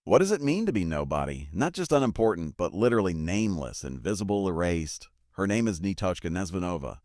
What does it mean to be nobody? Not just unimportant, but literally nameless, invisible, erased. Her name is Netochka Nezvanova.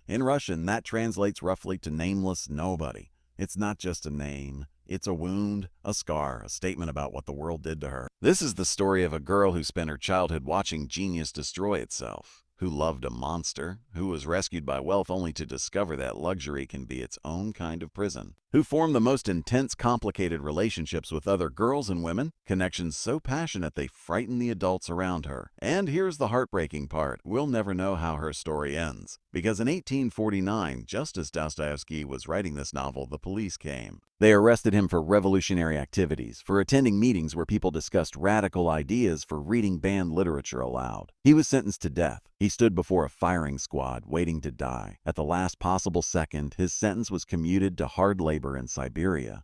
In Russian, that translates roughly to nameless nobody. It's not just a name. It's a wound, a scar, a statement about what the world did to her. This is the story of a girl who spent her childhood watching genius destroy itself, who loved a monster, who was rescued by wealth only to discover that luxury can be its own kind of prison, who formed the most intense, complicated relationships with other girls and women, connections so passionate they frighten the adults around her. And here's the heartbreaking part. We'll never know how her story ends. Because in 1849, just as Dostoevsky was writing this novel, the police came. They arrested him for revolutionary activities, for attending meetings where people discussed radical ideas, for reading banned literature aloud. He was sentenced to death. He stood before a firing squad, waiting to die. At the last possible second, his sentence was commuted to hard labor in Siberia.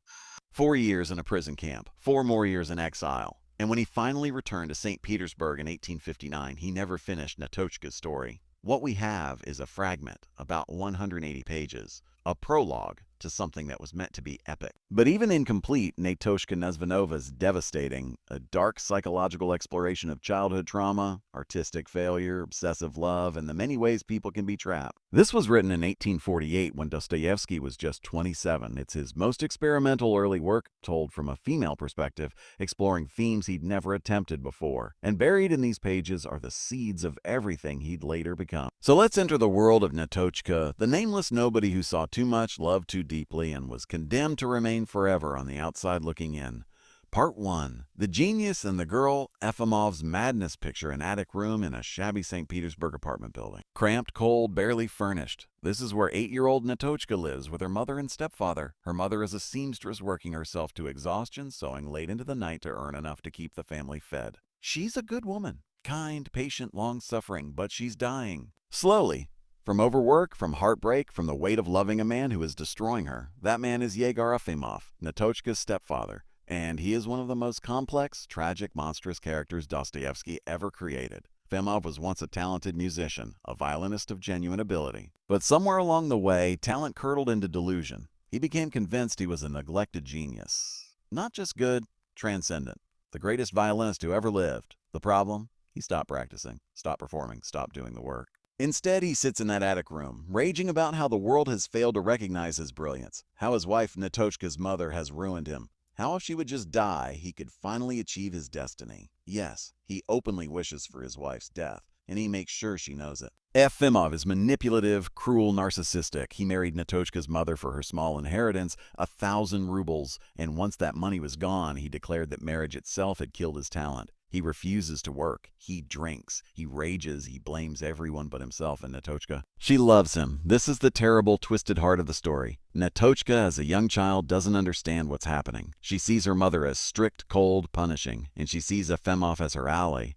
4 years in a prison camp, 4 more years in exile. And when he finally returned to St. Petersburg in 1859, he never finished Netochka's story. What we have is a fragment, about 180 pages, a prologue to something that was meant to be epic. But even incomplete, Netochka Nezvanova is devastating, a dark psychological exploration of childhood trauma, artistic failure, obsessive love, and the many ways people can be trapped. This was written in 1848 when Dostoevsky was just 27. It's his most experimental early work, told from a female perspective, exploring themes he'd never attempted before. And buried in these pages are the seeds of everything he'd later become. So let's enter the world of Netochka, the nameless nobody who saw too much, loved too deeply, and was condemned to remain forever on the outside looking in. Part 1. The Genius and the Girl. Efimov's madness picture an attic room in a shabby St. Petersburg apartment building. Cramped, cold, barely furnished. This is where 8-year-old Netochka lives with her mother and stepfather. Her mother is a seamstress working herself to exhaustion, sewing late into the night to earn enough to keep the family fed. She's a good woman. Kind, patient, long-suffering, but she's dying. Slowly. From overwork, from heartbreak, from the weight of loving a man who is destroying her. That man is Yegor Efimov, Netochka's stepfather, and he is one of the most complex, tragic, monstrous characters Dostoevsky ever created. Efimov was once a talented musician, a violinist of genuine ability. But somewhere along the way, talent curdled into delusion. He became convinced he was a neglected genius. Not just good, transcendent. The greatest violinist who ever lived. The problem? He stopped practicing, stopped performing, stopped doing the work. Instead, he sits in that attic room, raging about how the world has failed to recognize his brilliance, how his wife, Netochka's mother, has ruined him, how if she would just die, he could finally achieve his destiny. Yes, he openly wishes for his wife's death, and he makes sure she knows it. Efimov is manipulative, cruel, narcissistic. He married Netochka's mother for her small inheritance, 1,000 rubles, and once that money was gone, he declared that marriage itself had killed his talent. He refuses to work. He drinks. He rages. He blames everyone but himself and Netochka. She loves him. This is the terrible, twisted heart of the story. Netochka, as a young child, doesn't understand what's happening. She sees her mother as strict, cold, punishing, and she sees Efimov as her ally.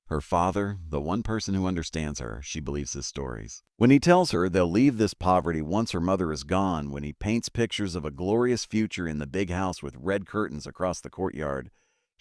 Her father, the one person who understands her, she believes his stories. When he tells her they'll leave this poverty once her mother is gone, when he paints pictures of a glorious future in the big house with red curtains across the courtyard,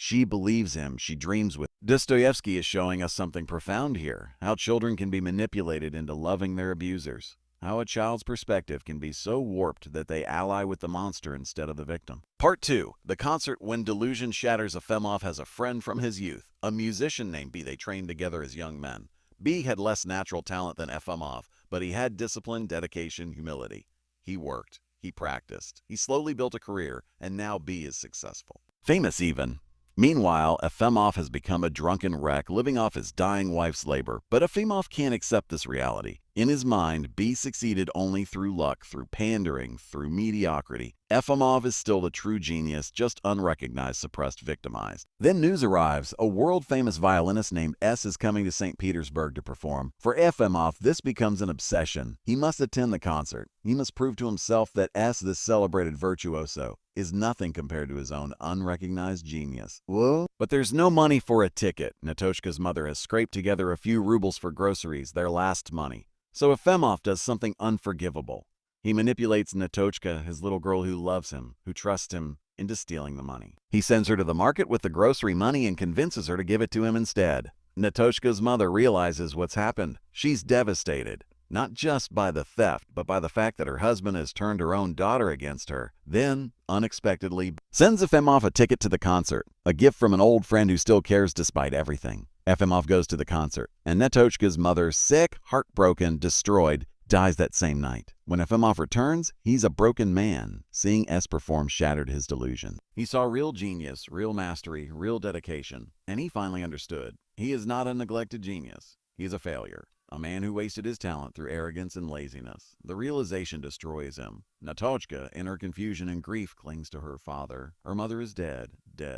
she believes him. She dreams with. Dostoevsky is showing us something profound here, how children can be manipulated into loving their abusers, how a child's perspective can be so warped that they ally with the monster instead of the victim. Part 2. The concert when delusion shatters. Efimov has a friend from his youth, a musician named B. They trained together as young men. B had less natural talent than Efimov, but he had discipline, dedication, humility. He worked, he practiced, he slowly built a career, and now B is successful. Famous even. Meanwhile, Efimov has become a drunken wreck, living off his dying wife's labor. But Efimov can't accept this reality. In his mind, B succeeded only through luck, through pandering, through mediocrity. Efimov is still the true genius, just unrecognized, suppressed, victimized. Then news arrives. A world-famous violinist named S is coming to St. Petersburg to perform. For Efimov, this becomes an obsession. He must attend the concert. He must prove to himself that S, this celebrated virtuoso, is nothing compared to his own unrecognized genius. Whoa. But there's no money for a ticket. Netochka's mother has scraped together a few rubles for groceries, their last money. So Efimov does something unforgivable. He manipulates Netochka, his little girl who loves him, who trusts him, into stealing the money. He sends her to the market with the grocery money and convinces her to give it to him instead. Netochka's mother realizes what's happened. She's devastated. not just by the theft, but by the fact that her husband has turned her own daughter against her, then, unexpectedly, sends Efimov a ticket to the concert, a gift from an old friend who still cares despite everything. Efimov goes to the concert, and Netochka's mother, sick, heartbroken, destroyed, dies that same night. When Efimov returns, he's a broken man. Seeing S perform shattered his delusion. He saw real genius, real mastery, real dedication, and he finally understood. He is not a neglected genius. He is a failure. A man who wasted his talent through arrogance and laziness. The realization destroys him. Netochka, in her confusion and grief, clings to her father. Her mother is dead.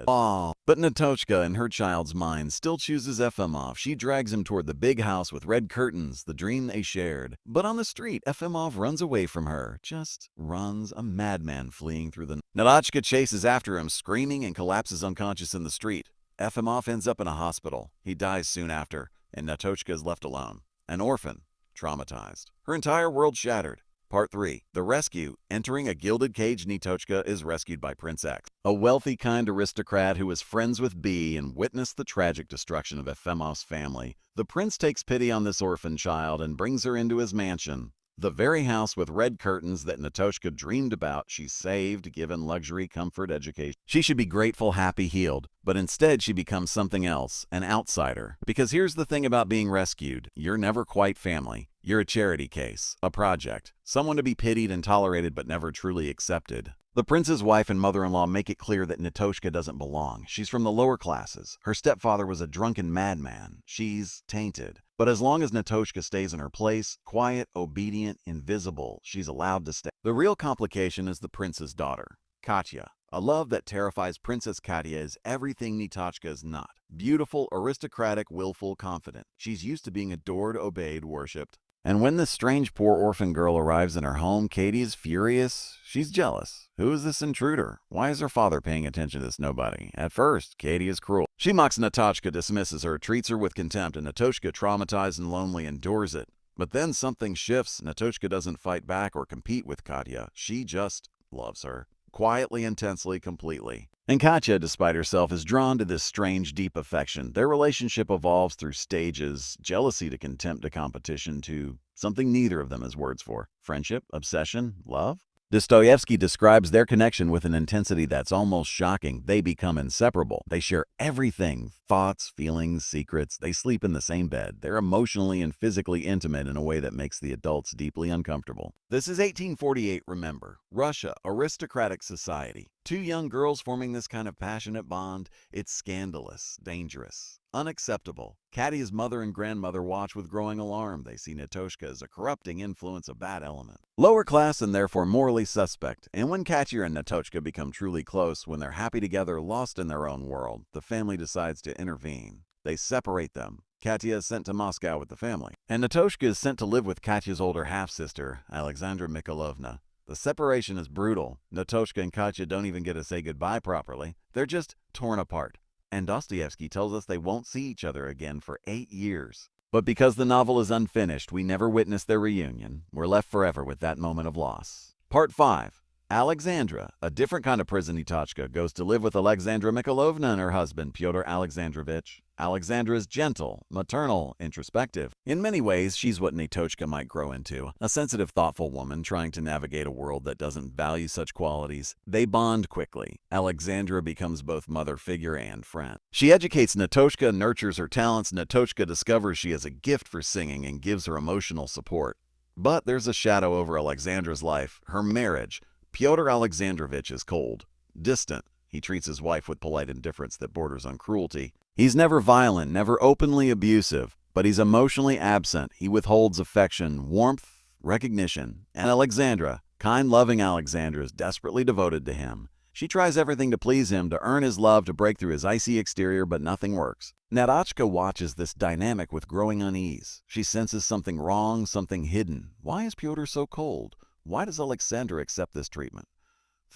Oh, but Netochka, in her child's mind, still chooses Efimov. She drags him toward the big house with red curtains, the dream they shared. But on the street, Efimov runs away from her. Just runs, a madman fleeing through the... Netochka chases after him, screaming, and collapses unconscious in the street. Efimov ends up in a hospital. He dies soon after, and Netochka is left alone. An orphan, traumatized. Her entire world shattered. Part 3. The Rescue. Entering a gilded cage, Netochka is rescued by Prince X, a wealthy, kind aristocrat who is friends with B and witnessed the tragic destruction of Efimov's family. The prince takes pity on this orphan child and brings her into his mansion. The very house with red curtains that Netochka dreamed about, she saved, given luxury, comfort, education. She should be grateful, happy, healed, but instead she becomes something else, an outsider. Because here's the thing about being rescued, you're never quite family. You're a charity case, a project, someone to be pitied and tolerated but never truly accepted. The prince's wife and mother-in-law make it clear that Netochka doesn't belong. She's from the lower classes. Her stepfather was a drunken madman. She's tainted. But as long as Netochka stays in her place, quiet, obedient, invisible, she's allowed to stay. The real complication is the prince's daughter, Katya. A love that terrifies Princess Katya is everything Netochka is not. Beautiful, aristocratic, willful, confident. She's used to being adored, obeyed, worshipped. And when this strange poor orphan girl arrives in her home, Katie is furious. She's jealous. Who is this intruder? Why is her father paying attention to this nobody? At first, Katie is cruel. She mocks Netochka, dismisses her, treats her with contempt, and Netochka, traumatized and lonely, endures it. But then something shifts. Netochka doesn't fight back or compete with Katya. She just loves her. Quietly, intensely, completely. And Katya, despite herself, is drawn to this strange, deep affection. Their relationship evolves through stages, jealousy to contempt to competition to something neither of them has words for. Friendship, obsession, love? Dostoevsky describes their connection with an intensity that's almost shocking. They become inseparable. They share everything, thoughts, feelings, secrets. They sleep in the same bed. They're emotionally and physically intimate in a way that makes the adults deeply uncomfortable. This is 1848, remember. Russia, aristocratic society. Two young girls forming this kind of passionate bond. It's scandalous, dangerous, unacceptable. Katya's mother and grandmother watch with growing alarm. They see Netochka as a corrupting influence, a bad element. Lower class and therefore morally suspect. And when Katya and Netochka become truly close, when they're happy together, lost in their own world, the family decides to intervene. They separate them. Katya is sent to Moscow with the family. And Netochka is sent to live with Katya's older half-sister, Alexandra Mikhailovna. The separation is brutal. Netochka and Katya don't even get to say goodbye properly. They're just torn apart. And Dostoevsky tells us they won't see each other again for 8 years. But because the novel is unfinished, we never witness their reunion. We're left forever with that moment of loss. Part 5. Alexandra, a different kind of prison Netochka, goes to live with Alexandra Mikhailovna and her husband, Fyodor Alexandrovich. Alexandra is gentle, maternal, introspective. In many ways, she's what Netochka might grow into, a sensitive, thoughtful woman trying to navigate a world that doesn't value such qualities. They bond quickly. Alexandra becomes both mother figure and friend. She educates Netochka, nurtures her talents. Netochka discovers she has a gift for singing and gives her emotional support. But there's a shadow over Alexandra's life, her marriage. Fyodor Alexandrovich is cold, distant. He treats his wife with polite indifference that borders on cruelty. He's never violent, never openly abusive, but he's emotionally absent. He withholds affection, warmth, recognition. And Alexandra, kind, loving Alexandra, is desperately devoted to him. She tries everything to please him, to earn his love, to break through his icy exterior, but nothing works. Netochka watches this dynamic with growing unease. She senses something wrong, something hidden. Why is Pyotr so cold? Why does Alexandra accept this treatment?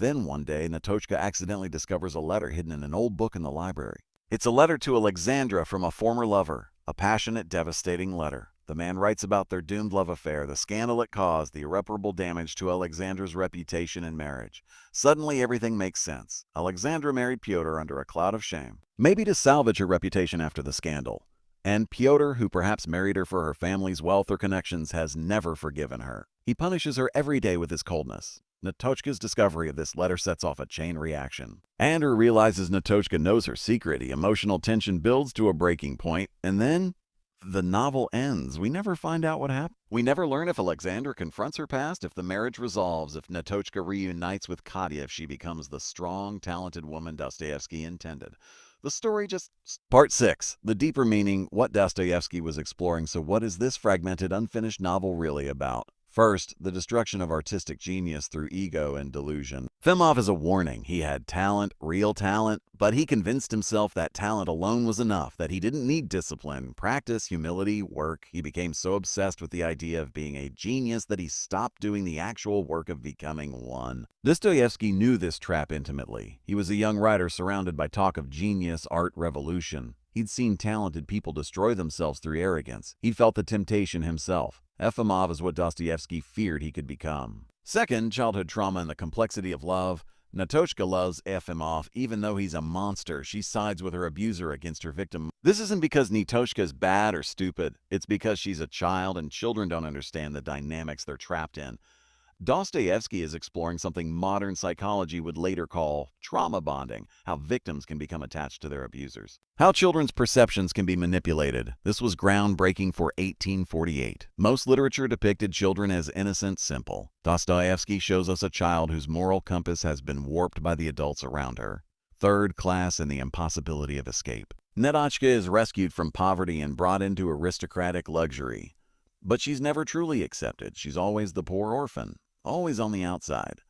Then one day, Netochka accidentally discovers a letter hidden in an old book in the library. It's a letter to Alexandra from a former lover, a passionate, devastating letter. The man writes about their doomed love affair, the scandal it caused, the irreparable damage to Alexandra's reputation and marriage. Suddenly, everything makes sense. Alexandra married Pyotr under a cloud of shame, maybe to salvage her reputation after the scandal. And Pyotr, who perhaps married her for her family's wealth or connections, has never forgiven her. He punishes her every day with his coldness. Netochka's discovery of this letter sets off a chain reaction. Andrew realizes Netochka knows her secret. The emotional tension builds to a breaking point, and then the novel ends. We never find out what happened. We never learn if Alexandra confronts her past, if the marriage resolves, if Netochka reunites with Katya, if she becomes the strong, talented woman Dostoevsky intended. The story just... Part 6. The deeper meaning, what Dostoevsky was exploring. So what is this fragmented, unfinished novel really about? First, the destruction of artistic genius through ego and delusion. Efimov is a warning. He had talent, real talent, but he convinced himself that talent alone was enough, that he didn't need discipline, practice, humility, work. He became so obsessed with the idea of being a genius that he stopped doing the actual work of becoming one. Dostoevsky knew this trap intimately. He was a young writer surrounded by talk of genius, art, revolution. He'd seen talented people destroy themselves through arrogance. He felt the temptation himself. Efimov is what Dostoevsky feared he could become. Second, childhood trauma and the complexity of love. Netochka loves Efimov. Even though he's a monster, she sides with her abuser against her victim. This isn't because Netochka is bad or stupid. It's because she's a child and children don't understand the dynamics they're trapped in. Dostoevsky is exploring something modern psychology would later call trauma bonding, how victims can become attached to their abusers. How children's perceptions can be manipulated. This was groundbreaking for 1848. Most literature depicted children as innocent, simple. Dostoevsky shows us a child whose moral compass has been warped by the adults around her. Third class and the impossibility of escape. Netochka is rescued from poverty and brought into aristocratic luxury. But she's never truly accepted. She's always the poor orphan. Always on the outside.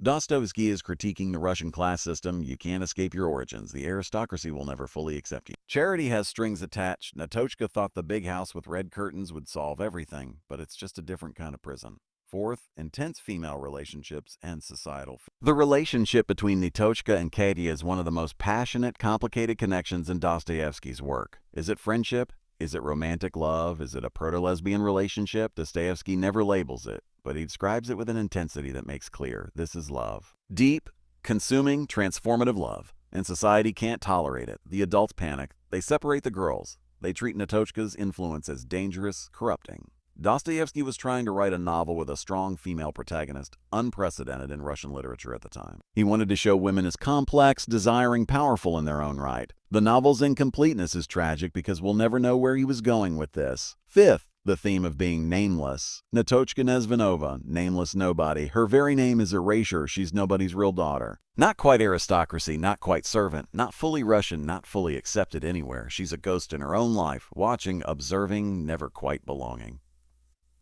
Dostoevsky is critiquing the Russian class system. You can't escape your origins. The aristocracy will never fully accept you. Charity has strings attached. Netochka thought the big house with red curtains would solve everything, but it's just a different kind of prison. Fourth, intense female relationships and societal. The relationship between Netochka and Katya is one of the most passionate, complicated connections in Dostoevsky's work. Is it friendship? Is it romantic love? Is it a proto-lesbian relationship? Dostoevsky never labels it, but he describes it with an intensity that makes clear this is love. Deep, consuming, transformative love. And society can't tolerate it. The adults panic. They separate the girls. They treat Netochka's influence as dangerous, corrupting. Dostoevsky was trying to write a novel with a strong female protagonist, unprecedented in Russian literature at the time. He wanted to show women as complex, desiring, powerful in their own right. The novel's incompleteness is tragic because we'll never know where he was going with this. Fifth, the theme of being nameless. Netochka Nezvanova, Nameless Nobody. Her very name is erasure. She's nobody's real daughter. Not quite aristocracy, not quite servant, not fully Russian, not fully accepted anywhere. She's a ghost in her own life, watching, observing, never quite belonging.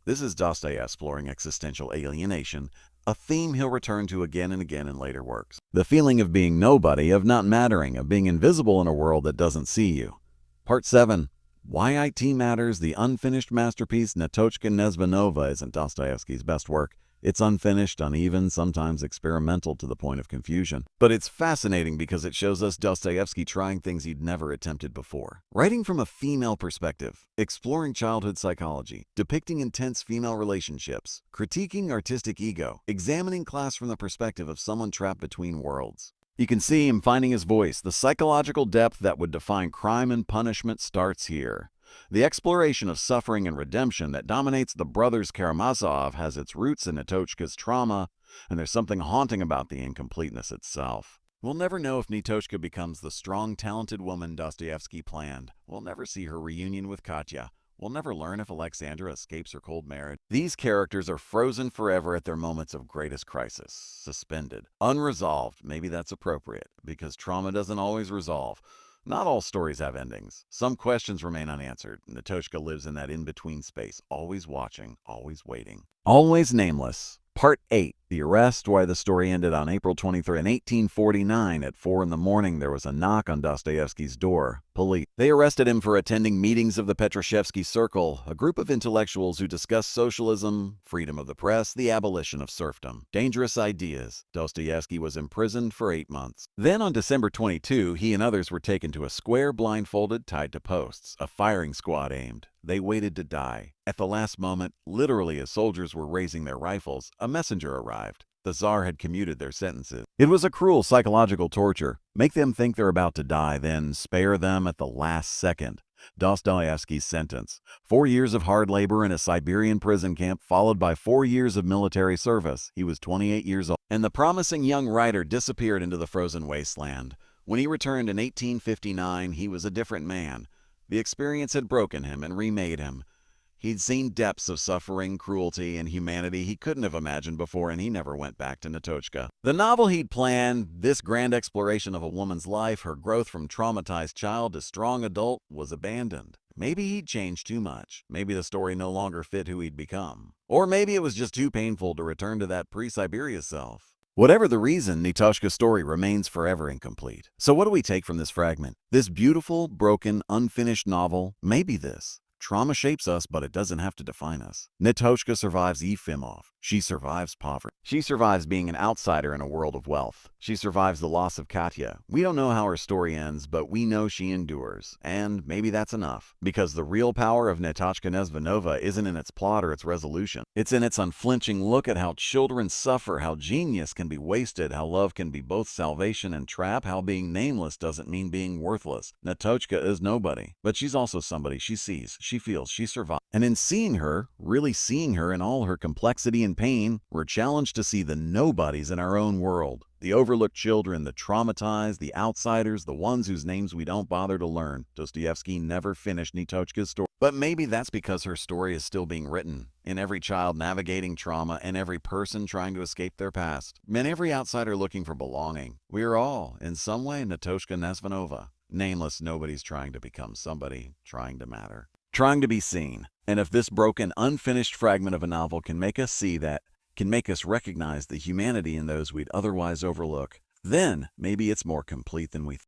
This is Dostoevsky exploring existential alienation, a theme he'll return to again and again in later works. The feeling of being nobody, of not mattering, of being invisible in a world that doesn't see you. Part 7. Why IT Matters, the unfinished masterpiece Netochka Nezvanova isn't Dostoevsky's best work. It's unfinished, uneven, sometimes experimental to the point of confusion. But it's fascinating because it shows us Dostoevsky trying things he'd never attempted before. Writing from a female perspective, exploring childhood psychology, depicting intense female relationships, critiquing artistic ego, examining class from the perspective of someone trapped between worlds. You can see him finding his voice. The psychological depth that would define crime and punishment starts here. The exploration of suffering and redemption that dominates the brothers Karamazov has its roots in Netochka's trauma, and there's something haunting about the incompleteness itself. We'll never know if Netochka becomes the strong, talented woman Dostoevsky planned. We'll never see her reunion with Katya. We'll never learn if Alexandra escapes her cold marriage. These characters are frozen forever at their moments of greatest crisis, suspended, unresolved. Maybe that's appropriate, because trauma doesn't always resolve. Not all stories have endings. Some questions remain unanswered. Netochka lives in that in-between space, always watching, always waiting. Always nameless. Part 8. The arrest, why the story ended on April 23, 1849. At 4 in the morning, there was a knock on Dostoevsky's door. Police. They arrested him for attending meetings of the Petrovsky Circle, a group of intellectuals who discuss socialism, freedom of the press, the abolition of serfdom. Dangerous ideas. Dostoevsky was imprisoned for 8 months. Then on December 22, he and others were taken to a square blindfolded, tied to posts. A firing squad aimed. They waited to die. At the last moment, literally as soldiers were raising their rifles, a messenger arrived. The Tsar had commuted their sentences. It was a cruel psychological torture. Make them think they're about to die, then spare them at the last second. Dostoevsky's sentence: 4 years of hard labor in a Siberian prison camp, followed by 4 years of military service. He was 28 years old, and the promising young writer disappeared into the frozen wasteland. When he returned in 1859, he was a different man. The experience had broken him and remade him. He'd seen depths of suffering, cruelty, and humanity he couldn't have imagined before, and he never went back to Netochka. The novel he'd planned, this grand exploration of a woman's life, her growth from traumatized child to strong adult, was abandoned. Maybe he'd changed too much. Maybe the story no longer fit who he'd become. Or maybe it was just too painful to return to that pre-Siberia self. Whatever the reason, Netochka's story remains forever incomplete. So what do we take from this fragment? This beautiful, broken, unfinished novel? Maybe this: trauma shapes us, but it doesn't have to define us. Netochka survives Efimov. She survives poverty. She survives being an outsider in a world of wealth. She survives the loss of Katya. We don't know how her story ends, but we know she endures. And maybe that's enough. Because the real power of Netochka Nezvanova isn't in its plot or its resolution. It's in its unflinching look at how children suffer, how genius can be wasted, how love can be both salvation and trap, how being nameless doesn't mean being worthless. Netochka is nobody, but she's also somebody. She sees, she feels, she survives. And in seeing her, really seeing her in all her complexity and pain, we're challenged to see the nobodies in our own world. The overlooked children, the traumatized, the outsiders, the ones whose names we don't bother to learn. Dostoevsky never finished Netochka's story. But maybe that's because her story is still being written. In every child navigating trauma, and every person trying to escape their past, and every outsider looking for belonging. We are all, in some way, Netochka Nezvanova. Nameless nobody's trying to become somebody, trying to matter, trying to be seen. And if this broken, unfinished fragment of a novel can make us see that, can make us recognize the humanity in those we'd otherwise overlook, then maybe it's more complete than we thought.